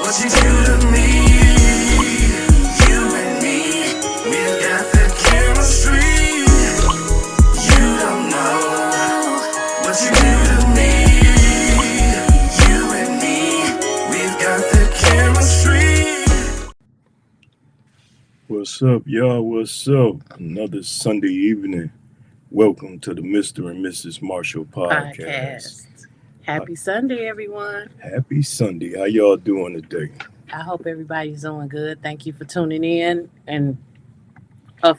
What you do to me, you and me, we've got that chemistry. You don't know what you do to me, you and me, we've got that chemistry. What's up, y'all? What's up? Another Sunday evening. Welcome to the Mr. and Mrs. Marshall podcast. Podcast. Uh, Happy Sunday, everyone. Happy Sunday. How y'all doing today? I hope everybody's doing good. Thank you for tuning in. And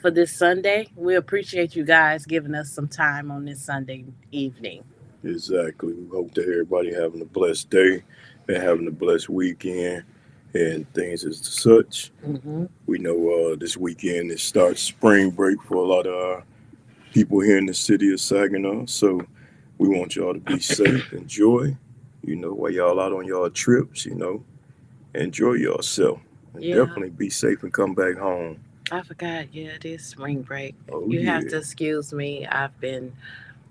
for this Sunday, we appreciate you guys giving us some time on this Sunday evening. Exactly. We hope that everybody having a blessed day and having a blessed weekend and things as such. Hmm. We know this weekend it starts spring break for a lot of our people here in the city of Saginaw. So we want y'all to be safe, enjoy, while y'all out on y'all trips, enjoy yourself. And Yeah, definitely be safe and come back home. I forgot. Yeah, it is spring break. Oh, You have yeah. to excuse me. I've been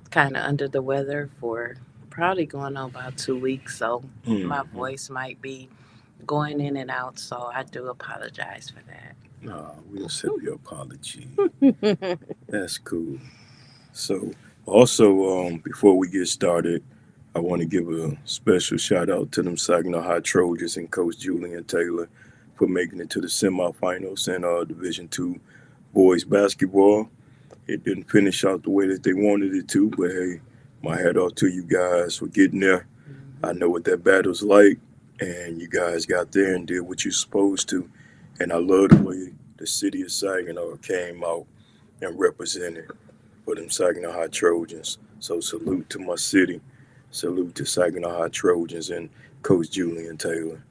kind of under the weather for probably going on about 2 weeks. So my Hmm. voice might be going in and out. So I do apologize for Nah, we'll accept your apology. that. That's cool. So, also, before we get started, I want to give a special shout out to them Saginaw High Trojans and Coach Julian Taylor for making it to the semifinals in Division Two boys basketball. It didn't finish out the way that they wanted it to, but hey, my hat off to you guys for getting there. I know what that battle's like, and you guys got there and did what you're supposed to. And I love the way the city of Saginaw came out and represented for them Saginaw High Trojans. So salute to my city. Salute to Saginaw High Trojans and Coach Julian Taylor.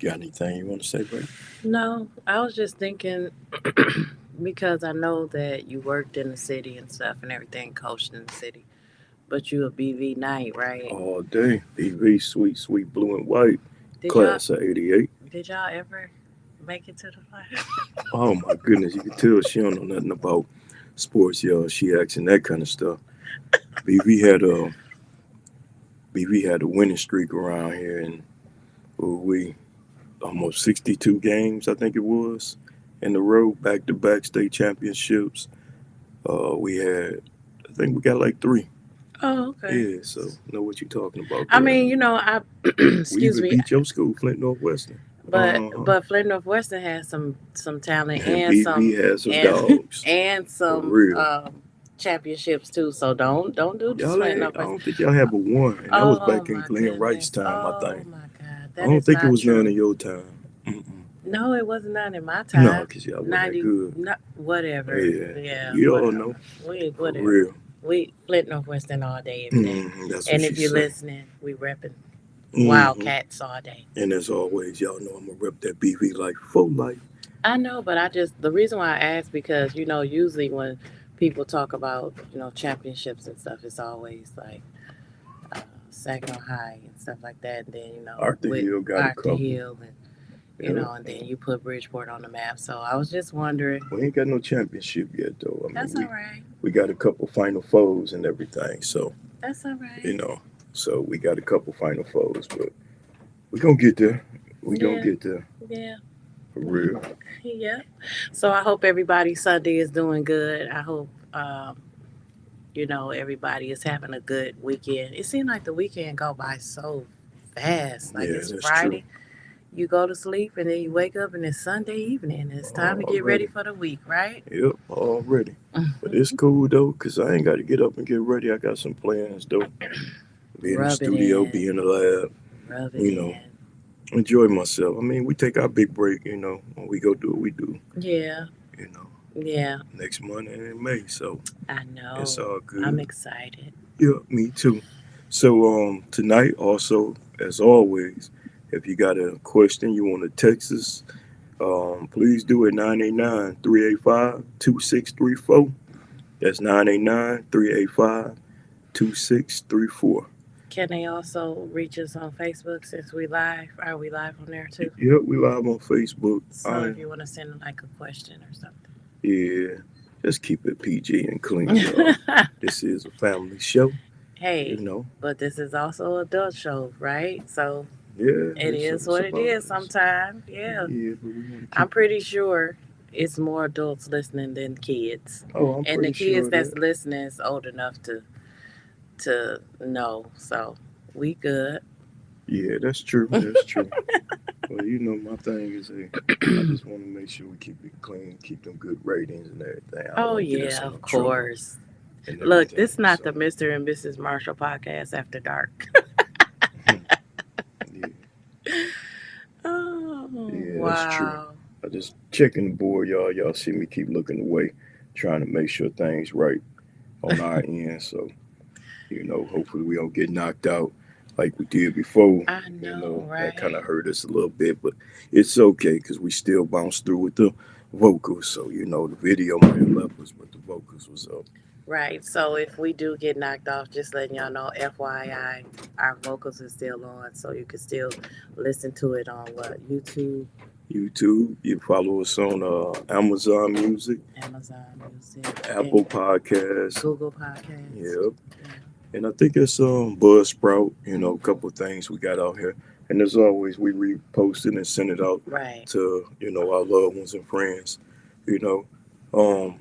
Got anything you want to say, buddy? No, I was just thinking because I know that you worked in the city and stuff and everything, coached in the city, but you a BV Knight, right? All day. BV, sweet, sweet blue and white. Did y'all Class of 88. did y'all ever make it to the final? Oh my goodness, you can tell she don't know nothing about sports, y'all. She asking that kind of stuff. BV had a BV had a winning streak around here, and we almost 62 games, I think it was, in a row, back-to-back state championships. We had, I think we got like three. Oh, okay. Yeah, so know what you're talking about I there. mean, I We excuse even me, beat your school, Flint Northwestern. but Uh-huh. but Flint Northwestern has some talent And and BV has some and dogs, and for some real. championships too. So don't do this Y'all Flint ain't, I Northwestern. don't think y'all have a one. And that was Oh back in my Glenn Wright's goodness. time, I Oh think. my God. I That don't is think it not was none true. in your time. Mm-mm. No, it wasn't none in my No, time. because y'all wasn't that 90, good. not, whatever. Yeah, Yeah, you all whatever. know, We, for whatever. real. We Flint Northwestern all day, every day. That's what And she if you're said. listening, we repping hmm Wildcats all day. And as always, y'all know I'm going to rep that BV like full life. I know, but the reason why I ask because, usually when people talk about, championships and stuff, it's always like Saginaw High and stuff like that. And then, Arthur with Hill got a Arthur couple. Hill Yeah. and then you put Bridgeport on the map. So I was just wondering. We ain't got no championship yet, though. I mean, That's all right. we got a couple Final Fours and everything. So, That's all right. you know, so we got a couple Final Fours, but we going to get there. We going Yeah, to get there yeah, for real. yeah. So I hope everybody Sunday is doing good. I hope everybody is having a good weekend. It seemed like the weekend go by so fast. Like Yeah, it's that's true. Friday, you go to sleep, and then you wake up, and it's Sunday evening. And it's time to get ready Already. for the week, right? Yep, already. But it's cool, though, because I ain't got to get up and get ready. I got some plans, though. Be in the Rub it studio, in, be in the lab, rub it you know, in. enjoy myself. I mean, we take our big break, when we go do what we do, Yeah, you know, yeah. next month and in May. So I it's know. all I'm good. excited. Yeah, me too. So tonight also, as always, if you got a question you want to text us, please do it 989-385-2634. That's 989-385-2634. Can they also reach us on Facebook since we live? Are we live on there too? Yep, we live on Facebook. So if you want to send like a question or something. Yeah, just keep it PG and clean, y'all. This is a family show, you Hey, know. but this is also a adult show, right? So Yeah, It is what it is sometimes. Yeah. Yeah, but we want to I'm keep. pretty sure it's more adults listening than kids. Oh, I'm And the pretty kids sure of that's that. listening is old enough to know. So we good. Yeah, that's true. That's true. Well, you know, my thing is, I just want to make sure we keep it clean, keep them good ratings and everything. I don't Oh want to get us yeah, in no of trouble course. and Look, this everything. not the So, Mr. and Mrs. Marshall podcast after dark. yeah, Oh yeah, that's true. wow. I just checking the board, y'all. Y'all see me keep looking away, trying to make sure things right on our end. So, you know, hopefully we don't get knocked out like we did before. I You know, know, that kind right? of hurt us a little bit, but it's okay because we still bounced through with the vocals. So, you know, the video might have left us, but the vocals was up. Right. So if we do get knocked off, just letting y'all know, FYI, our vocals is still on, so you can still listen to it on what, YouTube, YouTube, you follow us on Amazon Music, Amazon Music, Apple and Podcasts. Google Podcasts. Yep. Yeah. And I think it's Buzzsprout, you know, a couple of things we got out here. And as always, we repost it and send it out Right. to, you know, our loved ones and friends, you know. Um,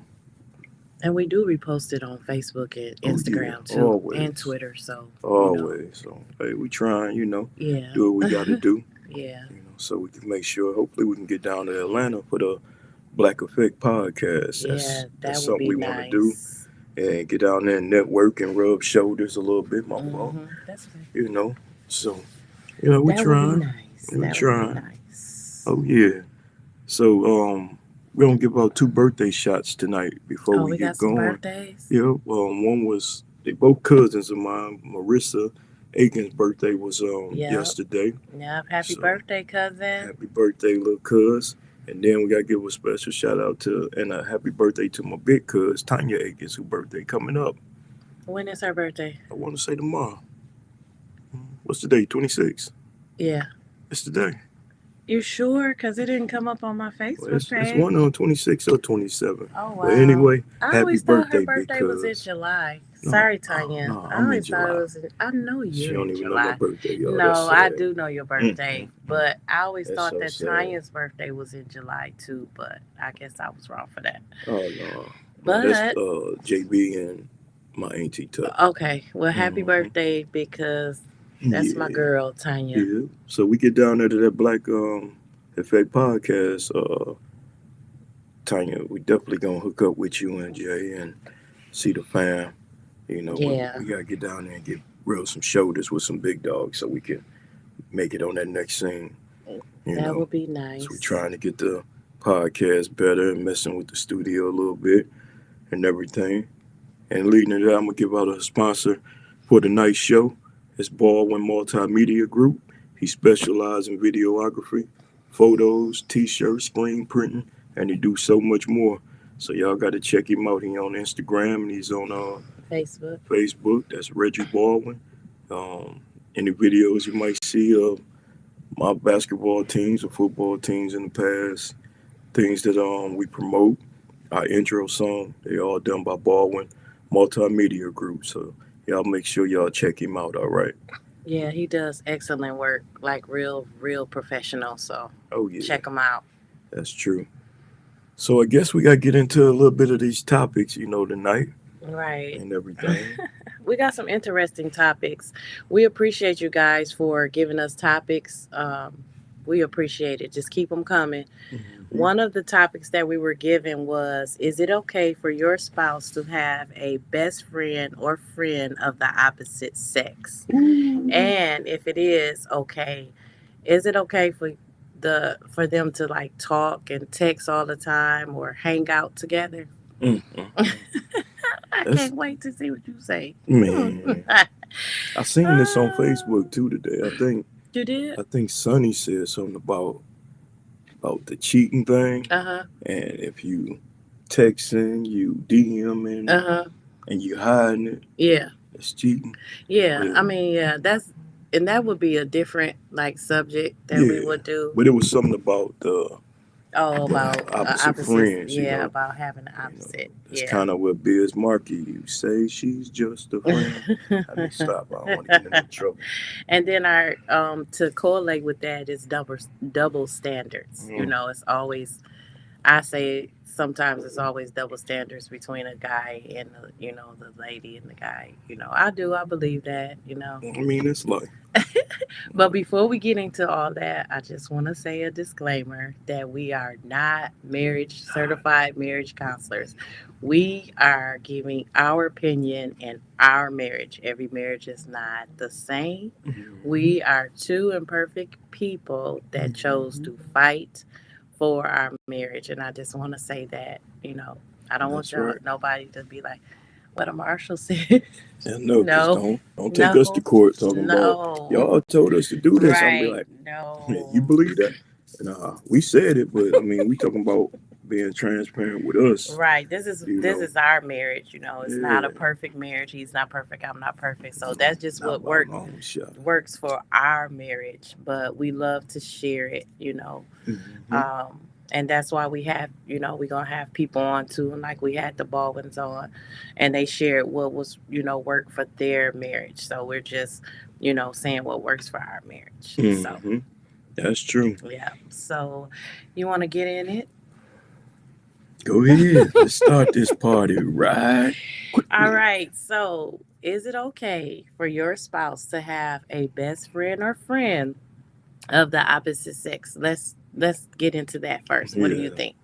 And we do repost it on Facebook and oh yeah, Instagram too, and always. Twitter. So, Always. So hey, we trying, you know, yeah. do what we gotta do, Yeah. you know, so we can make sure hopefully we can get down to Atlanta for the Black Effect podcast. Yeah, That's that would something be we want to do. nice. And get down there and network and rub shoulders a little bit, my fault. That's okay. You know. So, you know, we That would be trying. nice. We That would be trying. nice. Oh yeah. So we're gonna give out 2 birthday shots tonight before Oh, we we get got some going. birthdays? Yeah, one was they both cousins of mine. Marissa Aiken's birthday was Yep. yesterday. Yep. Happy So birthday, cousin. happy birthday, little cuz. And then we gotta give a special shout out to and a happy birthday to my big cuz, Tanya Aikens, whose birthday coming up. When is her birthday? I wanna say tomorrow. What's the day? 26? Yeah. It's today. You sure? Because it didn't come up on my Well, Facebook it's page. one on 26 or 27. Oh, wow. But anyway, I happy always thought birthday, her birthday was in because July. no, Sorry, Tanya. no, I I'm in always thought it July. was in, I know She you're don't in even know my July. birthday, y'all. No, That's I sad. do know your birthday. But I always That's thought so that sad. Tanya's birthday was in July too. But I guess I was wrong for that. Oh no, But that's JB and my auntie Tuck. okay, well, happy Mhm. birthday because that's my Yeah, girl, Tanya. yeah. So we get down there to that Black Effect podcast. Tanya, we definitely gonna hook up with you and Jay and see the fam. You know, Yeah. we gotta get down there and get rub some shoulders with some big dogs so we can make it on that next scene. You That know, would be nice. so we're trying to get the podcast better and messing with the studio a little bit and everything. And leading to that, I'm gonna give out a sponsor for tonight's show. It's Baldwin Multimedia Group. He specializes in videography, photos, t-shirts, screen printing, and he do so much more. So y'all got to check him out. He on Instagram and he's on Facebook. Facebook. That's Reggie Baldwin. Any videos you might see of my basketball teams or football teams in the past, things that we promote, our intro song, they all done by Baldwin Multimedia Group. So y'all make sure y'all check him out. All right. Yeah, he does excellent work, like real professional. So Oh yeah, check him out. that's true. So I guess we got to get into a little bit of these topics, you know, tonight Right. and everything. We got some interesting topics. We appreciate you guys for giving us topics. We appreciate it. Just keep them coming. Mhm. One of the topics that we were given was, is it okay for your spouse to have a best friend or friend of the opposite sex? And if it is okay, is it okay for them to like talk and text all the time or hang out together? Mhm. I That's- can't wait to see what you say. Man, I seen this on Facebook too today. You did? I think Sonny said something about the cheating thing, Uh-huh. and if you texting, you DMing, Uh-huh. and you hiding it, Yeah. it's cheating. Yeah. Yeah. I mean, yeah, that would be a different like subject that we Yeah. would do. But it was something about Oh, about Opposite opposites. friends, Yeah, about having the opposite. It's Yeah. kind of what Biz Markie, you say she's just a friend. I mean, stop. I don't want to get in any trouble. And then our to correlate with that is double standards. You Mm. know, it's always I say sometimes it's always double standards between a guy and the lady and the guy. I believe that. I mean, it's like, But before we get into all that, I just want to say a disclaimer that we are not marriage certified marriage counselors. We are giving our opinion in our marriage. Every marriage is not the same. We are two imperfect people that chose to fight for our marriage. And I just want to say that. I don't want that's right. nobody to be like, what a Marshall said. And no, because No, don't take us to no, court talking about no. y'all told us to do this. I'm be Right. like, you No. believe that? Nah, we said it, but I mean, we talking about being transparent with us. Right. This is You this know, is our marriage. It's not a yeah, perfect marriage. He's not perfect. I'm not perfect. So no, that's just not what by a long shot. works for our marriage. But we love to share it. Hmm. Um, and that's why we're gonna have people on too, and like we had the Baldwins on, and they shared what was work for their marriage. So we're just saying what works for our marriage. So Hmm. That's true. yeah. So you want to get in it? Go ahead. Let's start this party right All quickly. right. So, is it okay for your spouse to have a best friend or friend of the opposite sex? Let's get into that first. What do you Yeah. think?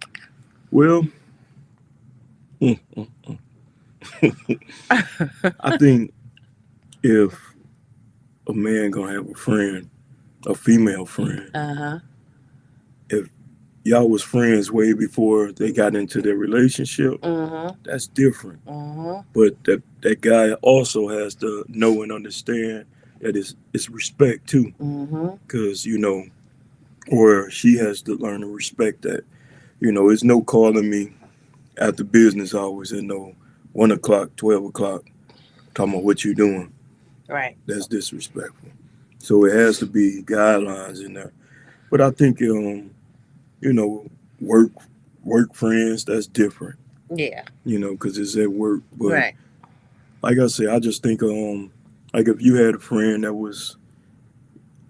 Well, mm, mm, I think if a man gonna have a friend, a female friend, Uh-huh. if y'all was friends way before they got into their relationship, Mm-hmm. that's different. Mm-hmm. But that guy also has to know and understand that it's respect too, Mm-hmm. because or she has to learn to respect that. It's no calling me after business hours at no 1 o'clock, 12 o'clock, talking about what you doing. Right. That's disrespectful. So it has to be guidelines in there. But I think you know, work friends, that's different. Yeah. Because it's at work. But Right. like I say, I just think like if you had a friend that was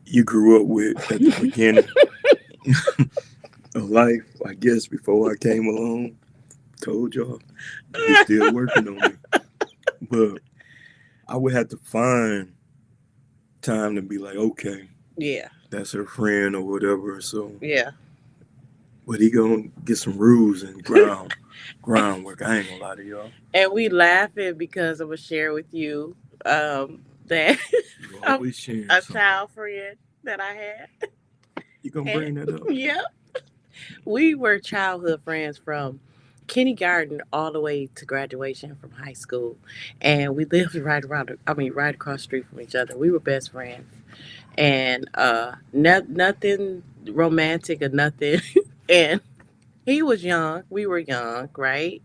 you grew up with at the beginning of life, I guess before I came along, told y'all, you're still working on me. But I would have to find time to be like, okay, Yeah. that's her friend or whatever. So, Yeah. but he gonna get some rules and groundwork. I ain't gonna lie to y'all. And we laughing because I'm gonna share with you that You a, always sharing a something. child friend that I had. You gonna And bring that up? yeah, we were childhood friends from kindergarten all the way to graduation from high school, and we lived right across the street from each other. We were best friends, and nothing romantic or nothing. And he was young, we were young, right?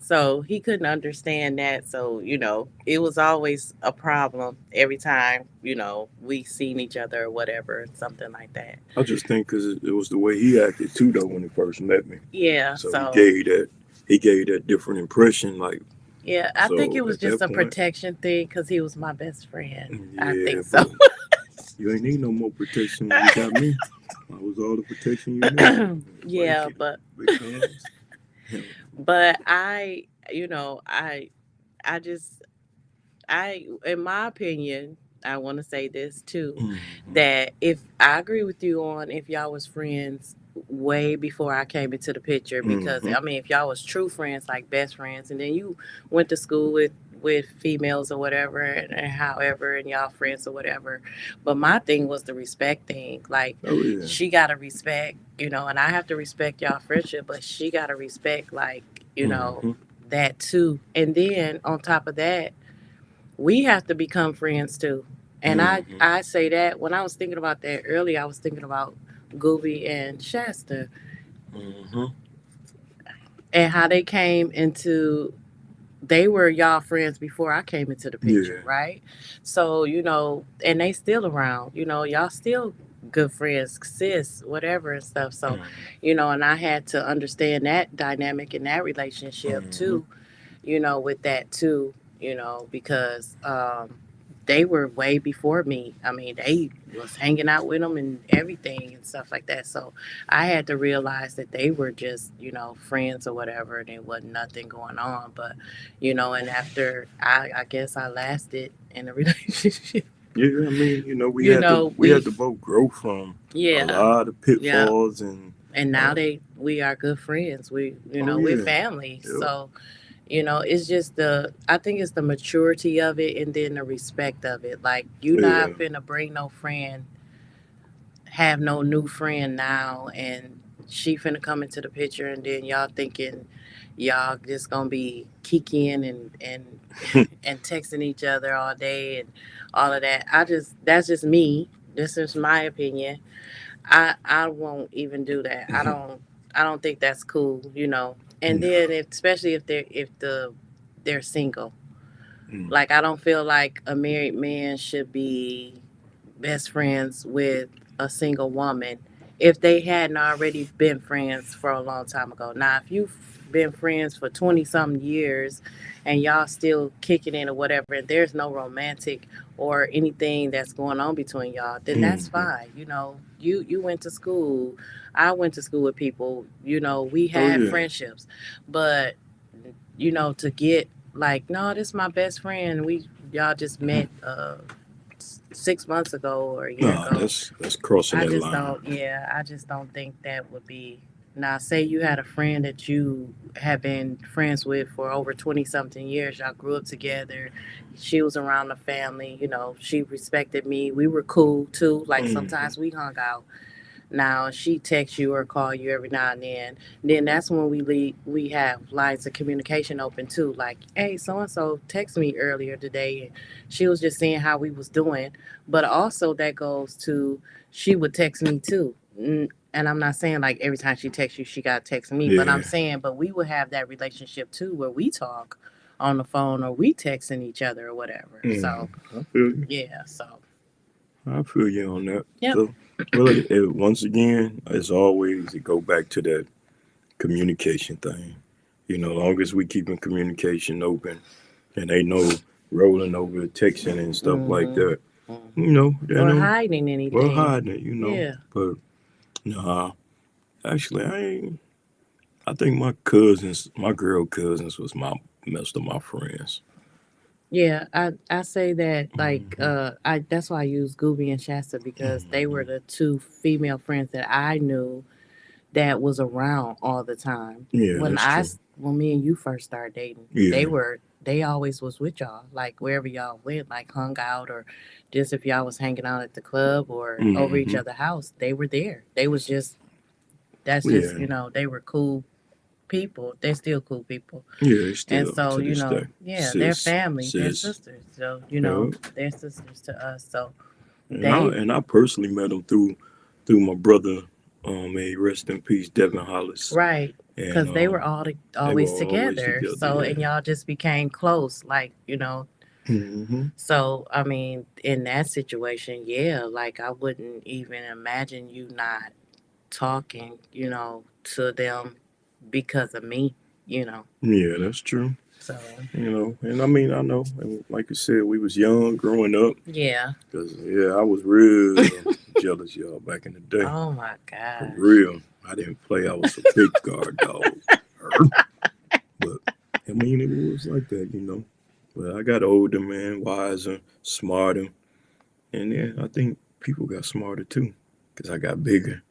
So he couldn't understand that. So, it was always a problem every time we seen each other or whatever, something like that. I just think because it was the way he acted too, though, when he first met me. Yeah. So So, he gave that different impression. Like, yeah, I think so it was at that just a point, protection thing because he was my best friend. I yeah, think so. but you ain't need no more protection when you got me. I was all the protection you need. Yeah, Thank you. but Because but I just in my opinion, I want to say this too, that if I agree with you on if y'all was friends way before I came into the picture, because I mean if y'all was true friends, like best friends, and then you went to school with females or whatever, and however, and y'all friends or whatever. But my thing was the respect thing. Like, oh yeah, she gotta respect, and I have to respect y'all friendship, but she gotta respect, like, that too. And then on top of that, we have to become friends too. And I say that when I was thinking about that earlier, I was thinking about Gooby and Shasta and how they came into. They were y'all friends before I came into the picture, yeah, right? So and they still around. Y'all still good friends, sis, whatever and stuff. So, Mhm. and I had to understand that dynamic in that relationship Mhm. too, with that too, because they were way before me. I mean, they was hanging out with them and everything and stuff like that. So I had to realize that they were just, friends or whatever, and there wasn't nothing going on. But, and after I guess I lasted in a relationship. Yeah, I mean, we you had to know, we had we to both grow from a yeah, lot of yeah. pitfalls and And now uh, we are good friends. oh We're yeah, family. yep, So, it's just I think it's the maturity of it and then the respect of it. Like, you yeah, not finna bring no friend, have no new friend now, and she finna come into the picture, and then y'all thinking y'all just gonna be kikiing and and texting each other all day and all of that. That's just me. This is my opinion. I won't even do that. I don't think that's cool. And no, then especially if they're single. mm, Like, I don't feel like a married man should be best friends with a single woman if they hadn't already been friends for a long time ago. Now, if you've been friends for 20 something years and y'all still kicking in or whatever, and there's no romantic or anything that's going on between y'all, then that's mhm. fine. You went to school. I went to school with people. We Oh had yeah, friendships. But, to get like, no, this is my best friend. Y'all just met 6 months ago or a year nah, ago. that's crossing that line. I just don't think that would be. Now, say you had a friend that you have been friends with for over 20 something years. Y'all grew up together. She was around the family. She respected me. We were cool too. Like, Mhm. sometimes we hung out. Now she texts you or call you every now and then. Then that's when we have lines of communication open too. Like, hey, so and so texted me earlier today, and she was just seeing how we was doing. But also that goes to, she would text me too. And I'm not saying like every time she texts you, she got to text me. But I'm Yeah, saying, but we would have that relationship too, where we talk on the phone or we texting each other or whatever. So I feel you. yeah. So I feel you on that. yep. So, well, once again, as always, it go back to that communication thing. Long as we keeping communication open and ain't no rolling over texting and stuff like hmm that. Then Or hiding well anything. hiding it. Yeah. But nah, actually, I ain't. I think my cousins, my girl cousins, was my most of my friends. Yeah, I say that like Hmm. I that's why I use Gooby and Shasta because they were Hmm. the two female friends that I knew that was around all the time. Yeah, that's true. When me and you first started dating, Yeah. they always was with y'all. Like, wherever y'all went, like hung out, or just if y'all was hanging out at the club or over each Hmm. other's house, they were there. They was just that's just, Yeah. they were cool people. They're still cool people. Yeah. And Still so, to this day, yeah, they're sis, family, they're sis. sisters. So, Yeah. they're sisters to us. So And I they, and I personally met them through my brother. May he rest in peace, Devin Hollis, right, and because they were they were always always together. together. So, and Yeah. y'all just became close, Hmm. So, I mean, in that situation, yeah, like, I wouldn't even imagine you not talking, to them because of me, you know. Yeah, that's true. So, And I mean, I know, and like you said, we was young growing up. yeah. Cause yeah, I was real jealous, y'all, back in the day. Oh my For gosh. real, I didn't play. I was a big guard dog. But I mean, it was like that. But I got older, man, wiser, smarter, and yeah, I think people got smarter too. Cause I got bigger.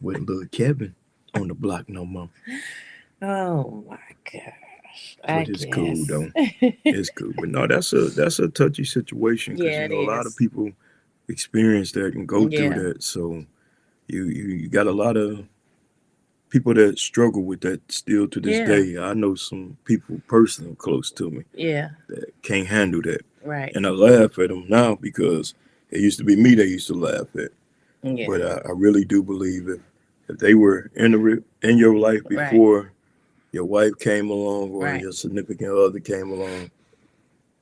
With little Kevin on the block no more. Oh my gosh. I But it's cool guess. though. It's cool. But no, that's a touchy situation because Yeah, it a lot of is. people experience that and go through Yeah. that. So you got a lot of people that struggle with that still to this Yeah. day. I know some people personally close to me Yeah. that can't handle that, Right. and I laugh at them now because it used to be me they used to laugh at. But Yeah. I really do believe if they were in your life Right. before your wife came along or Right. your significant other came along,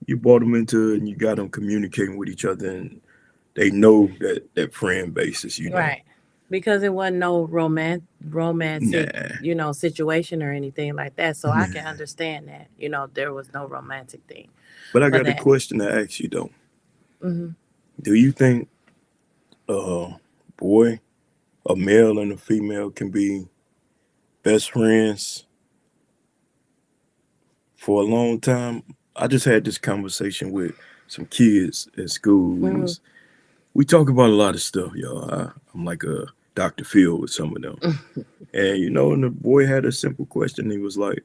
you brought them into it and you got them communicating with each other, and they know that friend basis, you know. Right. Because it wasn't no romantic, Nah, situation or anything like that. So I can nah. understand that. There was no romantic thing But I for got a that. question to ask you though. Hmm. Do you think boy, a male and a female can be best friends for a long time? I just had this conversation with some kids at school. Hmm. We talk about a lot of stuff, y'all. I'm like a Dr. Phil with some of them. And and the boy had a simple question. He was like,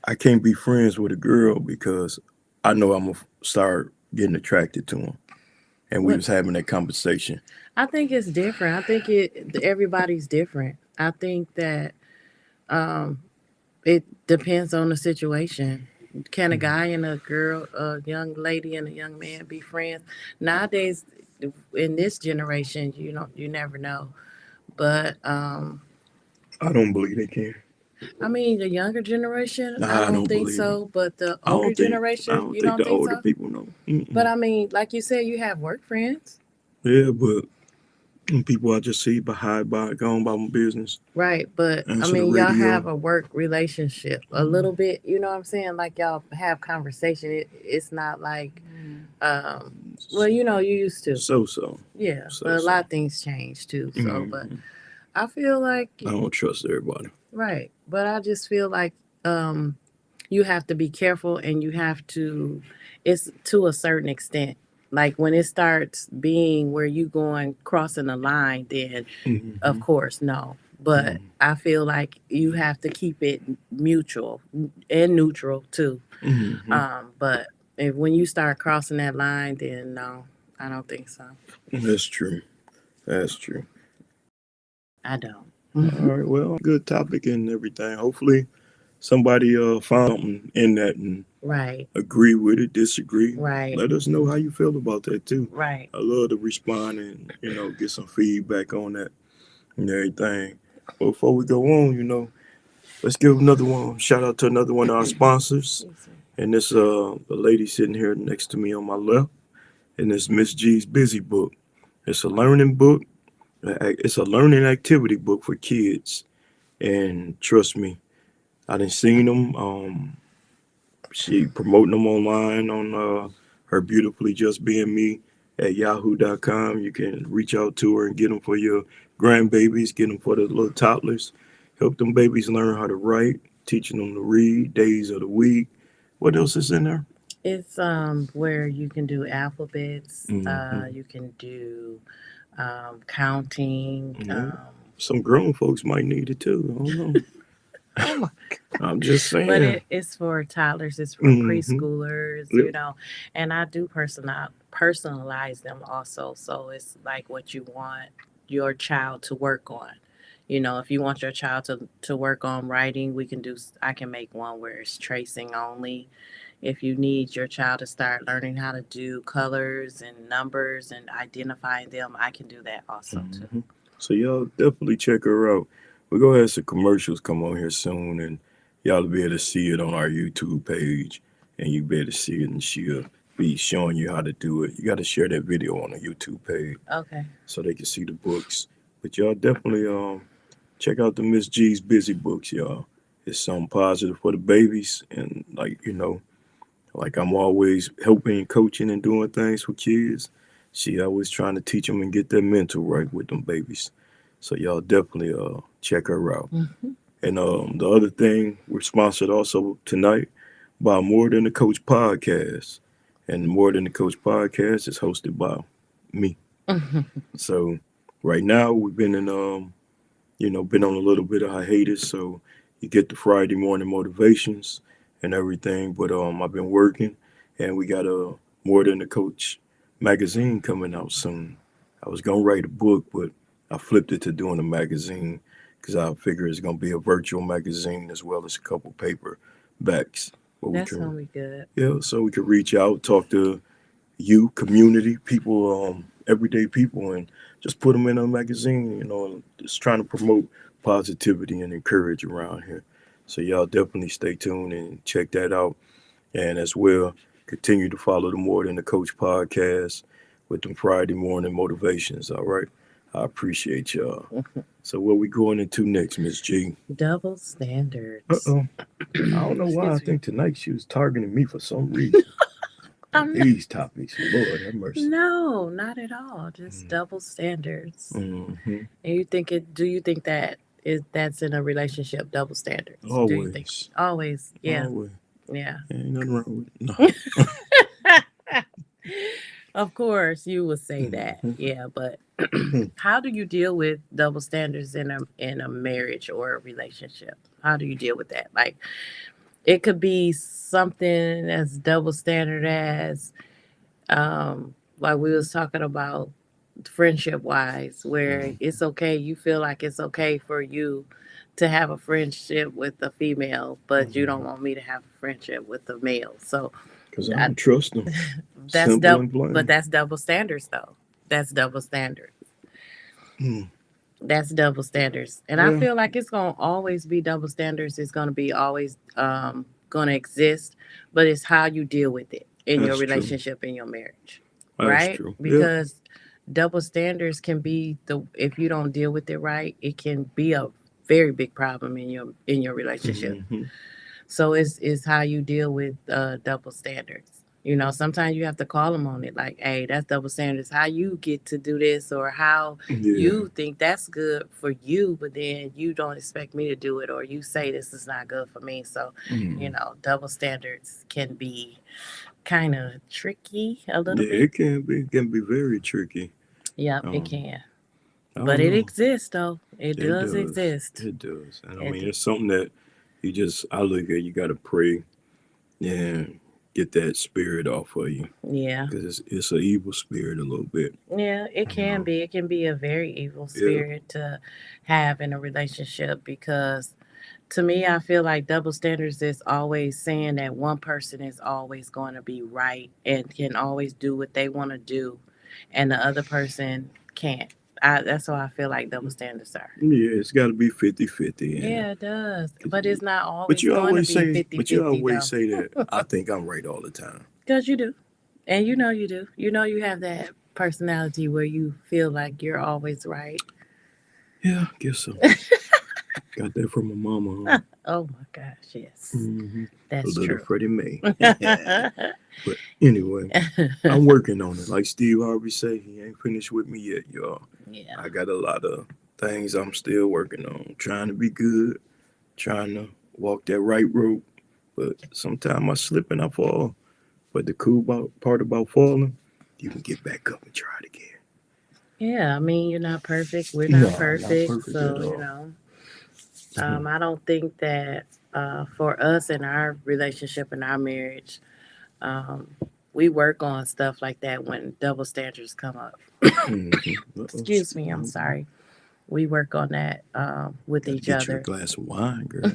I can't be friends with a girl because I know I'm gonna start getting attracted to him. And we What was having that conversation. I think it's different. I think everybody's different. I think that um, it depends on the situation. Can a Mhm. guy and a girl, a young lady and a young man be friends? Nowadays, in this generation, you never know. But I don't believe they can. I mean, the younger generation, I Nah, I don't don't think believe it. so. But the I older don't think I generation, don't you think don't the think older so? people know. But Mm-mm. I mean, like you said, you have work friends. Yeah, but people I just see behind by going about my business, Right, but I answer the mean, y'all radio. have a work relationship a little bit. You know what I'm saying? Like y'all have conversation. It's not like, um, well, you used to. So so Yeah, so but a so. lot of things change too. So, but Mm-hmm. I feel like I don't trust everybody. right, but I just feel like um, you have to be careful and you have to. It's to a certain extent. Like when it starts being where you going crossing the line, then Mm-hmm. of course, no. But I feel like you have to keep it mutual and neutral too. Mm-hmm. But if when you start crossing that line, then no, I don't think so. That's true. That's true. I don't. All right. Well, good topic and everything. Hopefully, somebody found something in that and Right, agree with it, disagree. right, Let us know how you feel about that too. right. I love to respond and get some feedback on that and everything. But before we go on, let's give another one. Shout out to another one of our sponsors. And this a lady sitting here next to me on my left, and it's Miss G's Busy Book. It's a learning book. It's a learning activity book for kids. And trust me, I done seen them. She promoting them online on her beautifully just being me at yahoo.com. You can reach out to her and get them for your grandbabies, get them for the little toddlers. Help them babies learn how to write, teaching them to read, days of the week. What else is in there? It's where you can do alphabets. Mm-hmm. You can do counting. Yeah. Some grown folks might need it too. I don't know. Oh my I'm just but saying. it's for toddlers, it's for Mm-hmm. preschoolers, Yep. and I do personalize them also. So it's like what you want your child to work on. If you want your child to work on writing, I can make one where it's tracing only. If you need your child to start learning how to do colors and numbers and identifying them, I can do that also too. Mm-hmm. So y'all definitely check her out. We're gonna have some commercials come on here soon, and y'all will be able to see it on our YouTube page, and you be able to see it, and she'll be showing you how to do it. You got to share that video on the YouTube page Okay. so they can see the books. But y'all definitely check out the Miss G's Busy Books, y'all. It's something positive for the babies, and like I'm always helping, coaching, and doing things for kids. She always trying to teach them and get their mental right with them babies. So y'all definitely check her out. Hmm. And the other thing, we're sponsored also tonight by More Than the Coach podcast. And More Than the Coach podcast is hosted by me. So right now we've been been on a little bit of hiatus. So you get the Friday morning motivations and everything. But I've been working, and we got a More Than the Coach magazine coming out soon. I was gonna write a book, but I flipped it to doing a magazine because I figure it's gonna be a virtual magazine as well as a couple paper backs where we That's can gonna be good. so we can reach out, talk to you, community people, everyday people, and just put them in a magazine. Just trying to promote positivity and encourage around here. So y'all definitely stay tuned and check that out, and as well continue to follow the More Than the Coach podcast. with them Friday morning motivations. All right. I appreciate y'all. So what we going into next, Miss G? Double standards. Uh-oh. I don't know why. I Excuse me. think tonight she was targeting me for some reason. I'm not- These topics, Lord have mercy. No, not at all. Just double standards. hmm And you think it? Do you think that's in a relationship? Double standards. Do you think? Always. Always. Yeah. Always. Yeah. Ain't nothing wrong with it. No. Of course, you would say that. Mhm. Yeah, but how do you deal with double standards in a marriage or a relationship? How do you deal with that? Like, it could be something as double standard as like we was talking about friendship wise, where it's okay, you feel like it's okay for you to have a friendship with a female, but you don't want me to have a friendship with a male. So Because I don't trust them. that's Simple double, and plain. but that's double standards though. That's double standards. Mm. That's double standards. And Yeah. I feel like it's gonna always be double standards. It's gonna be always gonna exist, but it's how you deal with it in your That's true. relationship, in your marriage. That's Right? true. Yeah. Because double standards can be if you don't deal with it right, it can be a very big problem in your relationship. Mhm. So it's how you deal with double standards. You know, sometimes you have to call them on it, like, hey, that's double standards. How you get to do this, or how Yeah. you think that's good for you, but then you don't expect me to do it, or you say this is not good for me. So, Mm. you know, double standards can be kind of tricky a little Yeah, bit. it can be. It can be very tricky. Yep, Um, it can. I But don't it know. exists, though. It It does does. exist. It does. And I It mean, d- it's something that I look at, you got to pray and get that spirit off of you. Yeah. Because it's an evil spirit a little bit. Yeah, it can know. be. It can be a very evil Yeah. spirit to have in a relationship because to me, I feel like double standards is always saying that one person is always going to be right and can always do what they want to do, and the other person can't. That's how I feel like double standards are. Yeah, it's got to be 50-50. And, Yeah, it does. But it's not but always you going to always be say, 50 but you 50, always though. say that I think I'm right all the time. Because you do. And you know you do. You know you have that personality where you feel like you're always right. Yeah, I guess so. Got that from my mama. Huh? Oh my gosh, yes. Mm-hmm. That's A little true. Freddie May. But anyway, I'm working on it. Like Steve Harvey say, he ain't finished with me yet, y'all. Yeah. I got a lot of things I'm still working on. Trying to be good, trying to walk that right road. But sometimes I slip and I fall. But the cool part about falling, you can get back up and try it again. Yeah, I mean, you're not perfect. We're No, not not perfect. perfect So, at all. you know, I don't think that for us in our relationship and our marriage, we work on stuff like that when double standards come up. Mm-hmm. Excuse me, I'm sorry. We work on that with Gotta each get you a other. glass of wine, girl.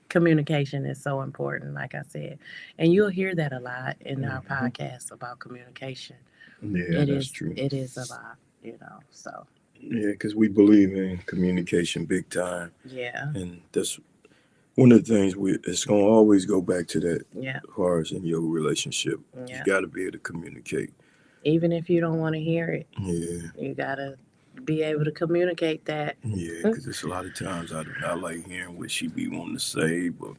Communication is so important, like I said. And you'll hear that a lot in our Mhm. podcast about communication. Yeah, that's true. It is a lot, you know. So, Yeah, because we believe in communication big time. yeah, And that's one of the things it's going to always go back to that yeah, as far as in your relationship. yeah. You got to be able to communicate. Even if you don't want to hear it, Yeah, you gotta be able to communicate that. yeah, because it's a lot of times I do not like hearing what she be wanting to say, but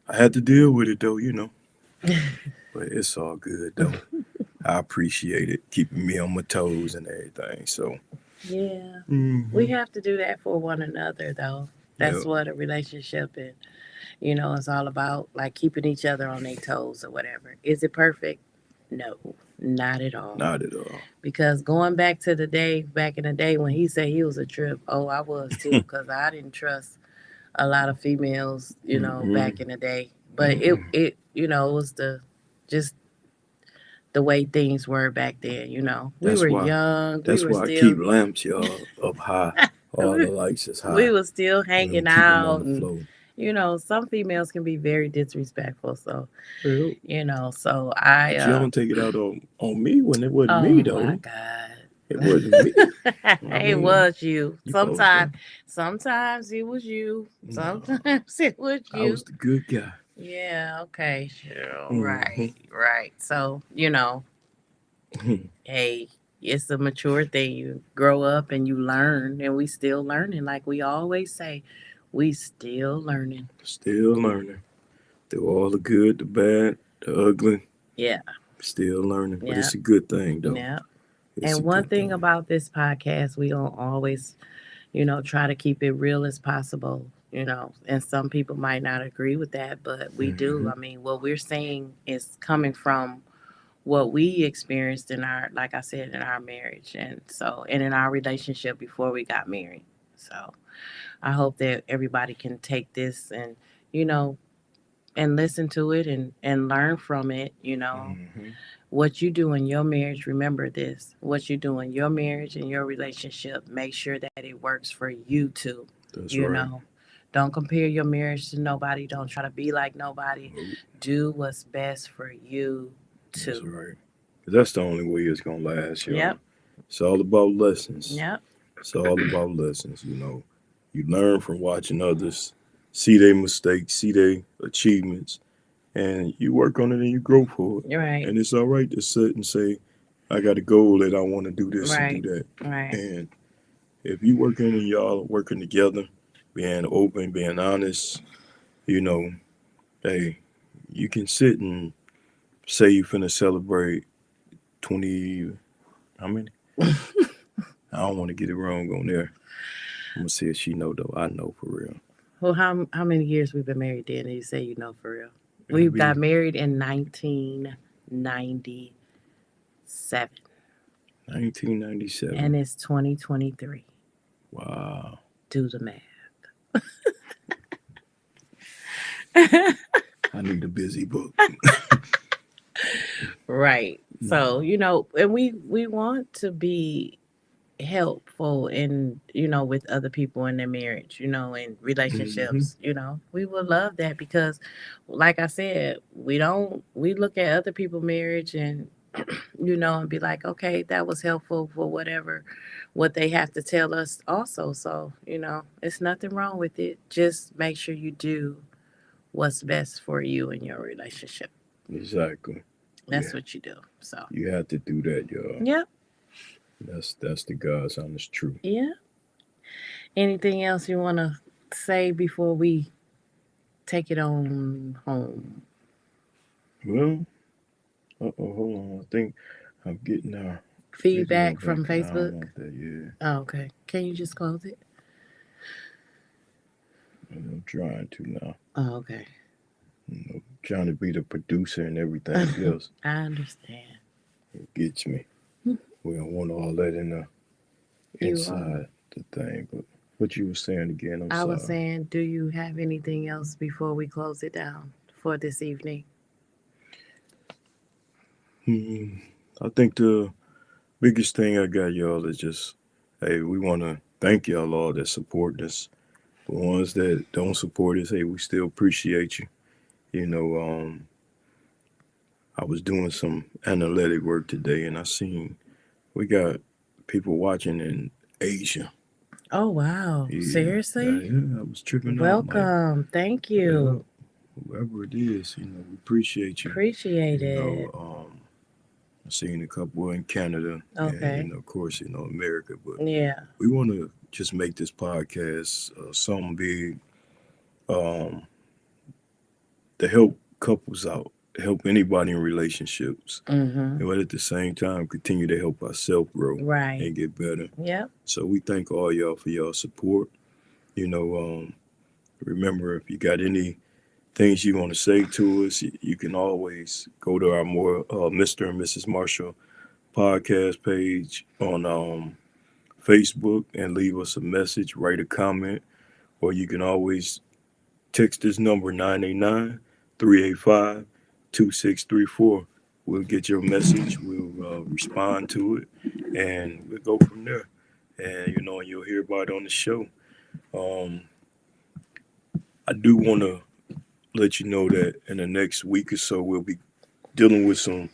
I had to deal with it though, you know. But it's all good though. I appreciate it, keeping me on my toes and everything. So, Yeah, mhm. we have to do that for one another, though. That's Yep. what a relationship and it's all about, like keeping each other on their toes or whatever. Is it perfect? No, not at all. Not at all. Because going back in the day when he said he was a trip, oh, I was too, because I didn't trust a lot of females, Mhm. back in the day. But Mhm. it was just the way things were back then. We That's were why. young. That's We were why I still keep lamps, y'all, up high. All the lights is high. we were still We don't hanging keep them out, on the and floor. some females can be very disrespectful. So Yep. so But I you don't take it out on me when it wasn't oh me my though. God. It wasn't me. I It mean, was you. you supposed to. Sometimes it was you. No, Sometimes it was I was you. the good guy. Yeah, okay, sure. Mhm. Right. So, Hey, it's a mature thing. You grow up and you learn, and we still learning. Like we always say, we still learning. Still learning. Through all the good, the bad, the ugly, Yeah, still learning. But yeah, it's a good thing, though. yeah. It's a And one good thing thing. about this podcast, we don't always, try to keep it real as possible. And some people might not agree with that, but we do. Hmm. I mean, what we're saying is coming from what we experienced in our, like I said, in our marriage, and in our relationship before we got married. So I hope that everybody can take this you know and listen to it and learn from it. Hmm. What you do in your marriage, remember this: what you do in your marriage and your relationship, make sure that it works for you too. That's you right. know don't compare your marriage to nobody, don't try to be like nobody. Nope. Do what's best for you That's too. right. 'Cause that's the only way it's gonna last, y'all. Yep. It's all about lessons. Yep. It's all about lessons. You learn from watching others, see their mistakes, see their achievements, and you work on it and you grow for it. You're right. And it's all right to sit and say, I got a goal that I want to do this and do Right. that. Right. And if you working and y'all working together, being open, being honest, you know, hey, you can sit and say you finna celebrate 20, how many? I don't want to get it wrong on there. I'm gonna see if she know though. I know for real. Well, how many years we've been married then? And you say for real. It'll We got be married in 1997, 1997. and it's 2023. Wow. Do the math. I need a busy book. Right. So, No. and we want to be helpful in, with other people in their marriage, and Hmm. relationships. We would love that because like I said, we look at other people's marriage and and be like, okay, that was helpful for whatever what they have to tell us also. So, it's nothing wrong with it. Just make sure you do what's best for you in your relationship. Exactly. That's Yeah. what you do. So, You have to do that, y'all. yeah, That's the God's honest truth. yeah. Anything else you want to say before we take it on home? Well, hold on. I think I'm getting our video Feedback back, from and I don't Facebook? want that. Yeah, Oh, okay. Can you just close it? I'm trying to now. Oh, okay. Trying to be the producer and everything else. I understand. It gets me. We don't want all that in the You inside the thing. But what you were saying again? I'm I was sorry. saying, do you have anything else before we close it down for this evening? Hmm. I think the biggest thing I got, y'all, is just, hey, we want to thank y'all all that support us. The ones that don't support us, hey, we still appreciate you. You know, I was doing some analytic work today, and I seen we got people watching in Asia. Oh, wow. Yeah, Seriously? yeah. I was tripping out like, Welcome. Thank yeah, you. whoever it is, we appreciate you. Appreciate You know, it. I seen a couple in Canada, and Okay. of course, America. But Yeah. we want to just make this podcast something big, um, to help couples out, help anybody in relationships, Mm-hmm. but at the same time continue to help ourselves grow Right. and get better. Yep. So we thank all y'all for y'all support. You know, remember, if you got any things you want to say to us, you can always go to our more Mr. and Mrs. Marshall podcast page on Facebook and leave us a message, write a comment, or you can always text this number 989-385-2634. We'll get your message, we'll respond to it, and we'll go from there. And you'll hear about it on the show. Um, I do want to let you know that in the next week or so, we'll be dealing with some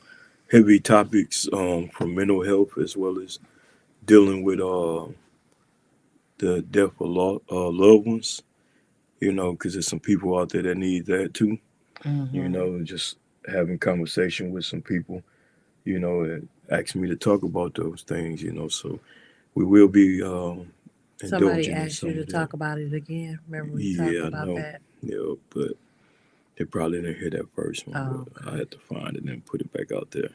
heavy topics from mental health, as well as dealing with the death of loved ones. Because there's some people out there that need that too. Mm-hmm. Just having conversation with some people asked me to talk about those things. So we will be Somebody indulging in asked some you to of that. talk about it again. Remember we talked Yeah, about no, that? yeah, but they probably didn't hear that first one, Oh, but I had to find it and put it back out there.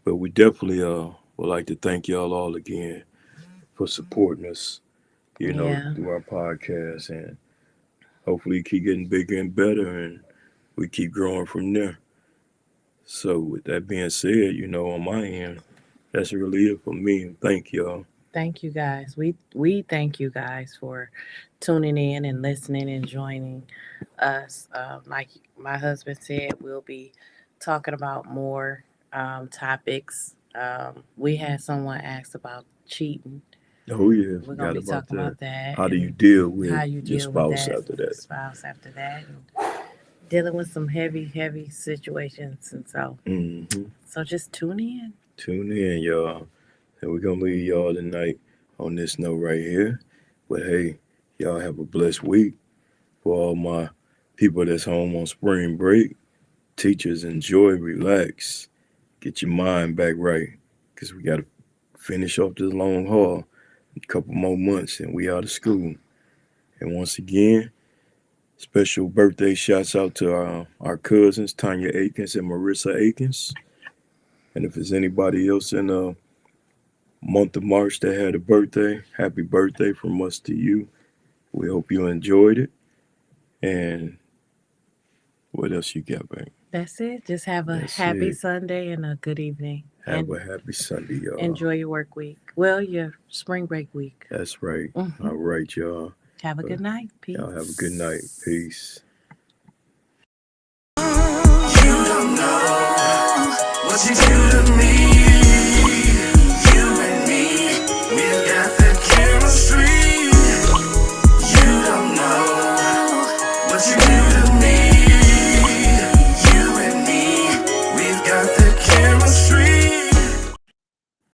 But we definitely would like to thank y'all all again for supporting us, yeah. through our podcast, and hopefully keep getting bigger and better, and we keep growing from there. So with that being said, on my end, that's really it for me. Thank y'all. Thank you guys. We thank you guys for tuning in and listening and joining us. Like my husband said, we'll be talking about more topics. We had someone ask about cheating. Oh yeah, We're gonna forgot be about talking that. about that How do you and deal how with you your deal with spouse that after that? spouse after that, and dealing with some heavy situations. And Hmm. so just tune in. Tune in, y'all. And we're gonna leave y'all tonight on this note right here. But hey, y'all have a blessed week. For all my people that's home on spring break, teachers, enjoy, relax, get your mind back right, because we gotta finish off this long haul. A couple more months and we out of school. And once again, special birthday shouts out to our cousins Tanya Akins and Marissa Akins. And if there's anybody else in the month of March that had a birthday, happy birthday from us to you. We hope you enjoyed it. And what else you got, babe? That's it. Just have a That's happy it. Sunday and a good evening. Have And a happy Sunday, y'all. enjoy your work week. Well, your spring break week. That's right. Mhm. All right, y'all. Have a good night. Peace. Y'all have a good night. Peace. You don't know what you do to me.